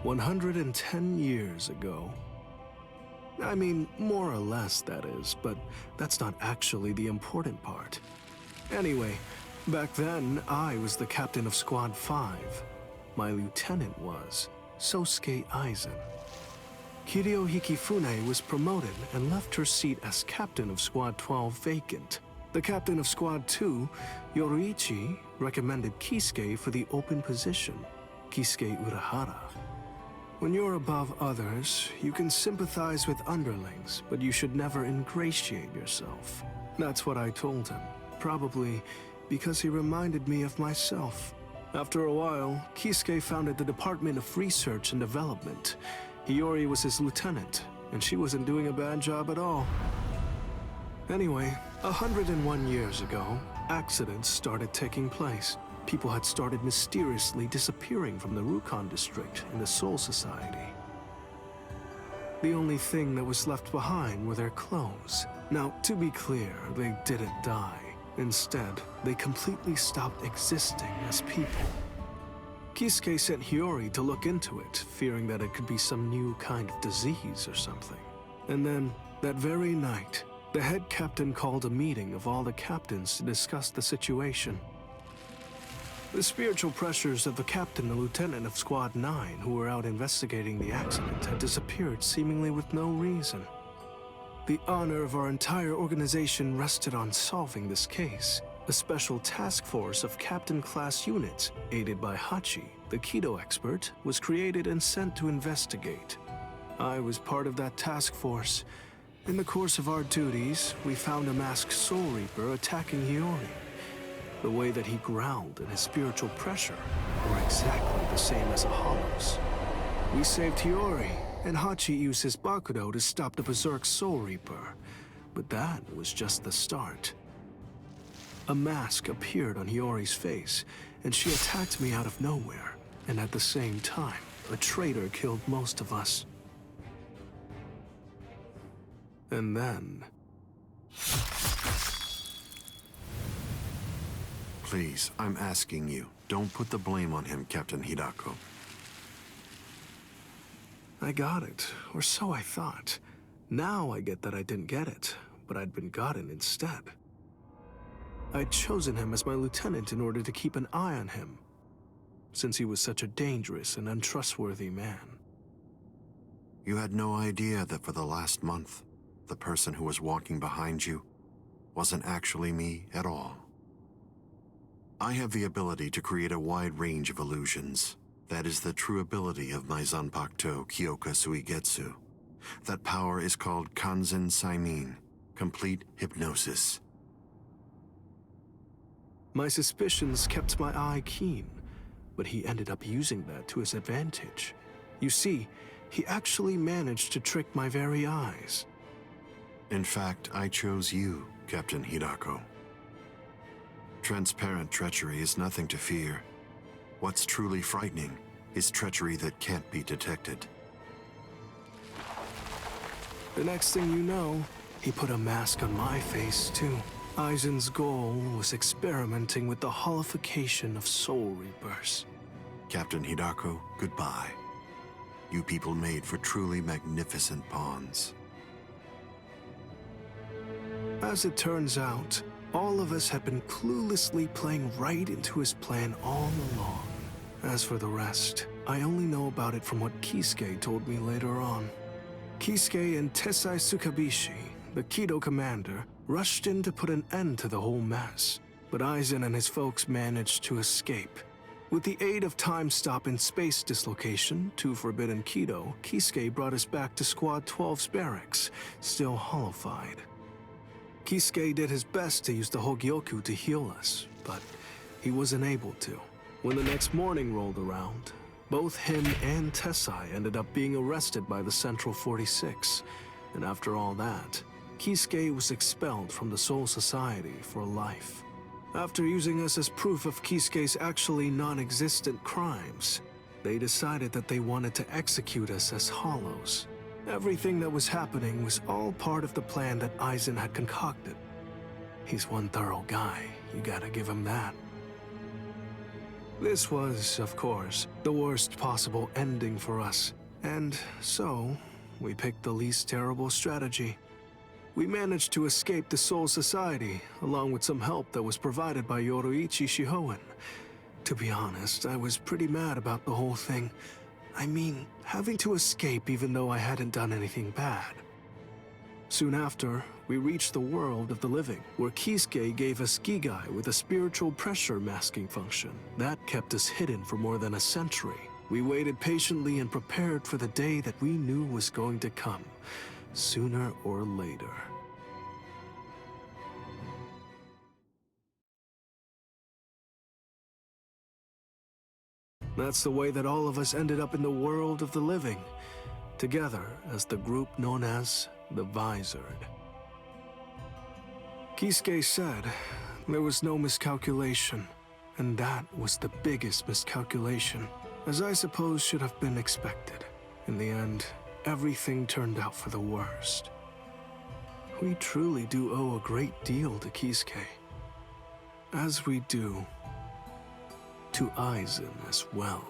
110 years ago. I mean, more or less, that is, but that's not actually the important part. Anyway, back then, I was the captain of Squad 5. My lieutenant was Sosuke Aizen. Kiryo Hikifune was promoted and left her seat as captain of Squad 12 vacant. The captain of Squad 2, Yoruichi, recommended Kisuke for the open position, Kisuke Urahara. When you're above others, you can sympathize with underlings, but you should never ingratiate yourself. That's what I told him, probably because he reminded me of myself. After a while, Kisuke founded the Department of Research and Development. Hiyori was his lieutenant, and she wasn't doing a bad job at all. Anyway, 101 years ago, accidents started taking place. People had started mysteriously disappearing from the Rukon district in the Soul Society. The only thing that was left behind were their clothes. Now, to be clear, they didn't die. Instead, they completely stopped existing as people. Kisuke sent Hiyori to look into it, fearing that it could be some new kind of disease or something. And then, that very night, the head captain called a meeting of all the captains to discuss the situation. The spiritual pressures of the captain and lieutenant of Squad 9 who were out investigating the accident had disappeared seemingly with no reason. The honor of our entire organization rested on solving this case. A special task force of captain-class units, aided by Hachi, the Kido expert, was created and sent to investigate. I was part of that task force. In the course of our duties, we found a masked Soul Reaper attacking Hiyori. The way that he growled and his spiritual pressure were exactly the same as a Hollow's. We saved Hiyori, and Hachi used his Bakudo to stop the Berserk Soul Reaper. But that was just the start. A mask appeared on Hiyori's face, and she attacked me out of nowhere. And at the same time, a traitor killed most of us. And then... Please, I'm asking you, don't put the blame on him, Captain Hidako. I got it, or so I thought. Now I get that I didn't get it, but I'd been gotten instead. I'd chosen him as my lieutenant in order to keep an eye on him, since he was such a dangerous and untrustworthy man. You had no idea that for the last month, the person who was walking behind you wasn't actually me at all. I have the ability to create a wide range of illusions. That is the true ability of my Zanpakuto Kyoka Suigetsu. That power is called Kanzen Saimin, complete hypnosis. My suspicions kept my eye keen, but he ended up using that to his advantage. You see, he actually managed to trick my very eyes. In fact, I chose you, Captain Hidako. Transparent treachery is nothing to fear. What's truly frightening is treachery that can't be detected. The next thing you know, he put a mask on my face, too. Aizen's goal was experimenting with the holification of Soul Reapers. Captain Hidako, goodbye. You people made for truly magnificent pawns. As it turns out, all of us had been cluelessly playing right into his plan all along. As for the rest, I only know about it from what Kisuke told me later on. Kisuke and Tessai Tsukabishi, the Kido commander, rushed in to put an end to the whole mess. But Aizen and his folks managed to escape. With the aid of time stop and space dislocation, 2 Forbidden Kido, Kisuke brought us back to Squad 12's barracks, still hollowified. Kisuke did his best to use the Hogyoku to heal us, but he wasn't able to. When the next morning rolled around, both him and Tessai ended up being arrested by the Central 46, and after all that, Kisuke was expelled from the Soul Society for life. After using us as proof of Kisuke's actually non-existent crimes, they decided that they wanted to execute us as Hollows. Everything that was happening was all part of the plan that Aizen had concocted. He's one thorough guy, you gotta give him that. This was, of course, the worst possible ending for us, and so we picked the least terrible strategy. We managed to escape the Soul Society, along with some help that was provided by Yoroichi Shihoen. To be honest, I was pretty mad about the whole thing. I mean, having to escape even though I hadn't done anything bad. Soon after, we reached the world of the living, where Kisuke gave us Gigai with a spiritual pressure masking function. That kept us hidden for more than a century. We waited patiently and prepared for the day that we knew was going to come, sooner or later. That's the way that all of us ended up in the world of the living, together as the group known as the Visored. Kisuke said there was no miscalculation, and that was the biggest miscalculation, as I suppose should have been expected. In the end, everything turned out for the worst. We truly do owe a great deal to Kisuke, as we do to Aizen as well.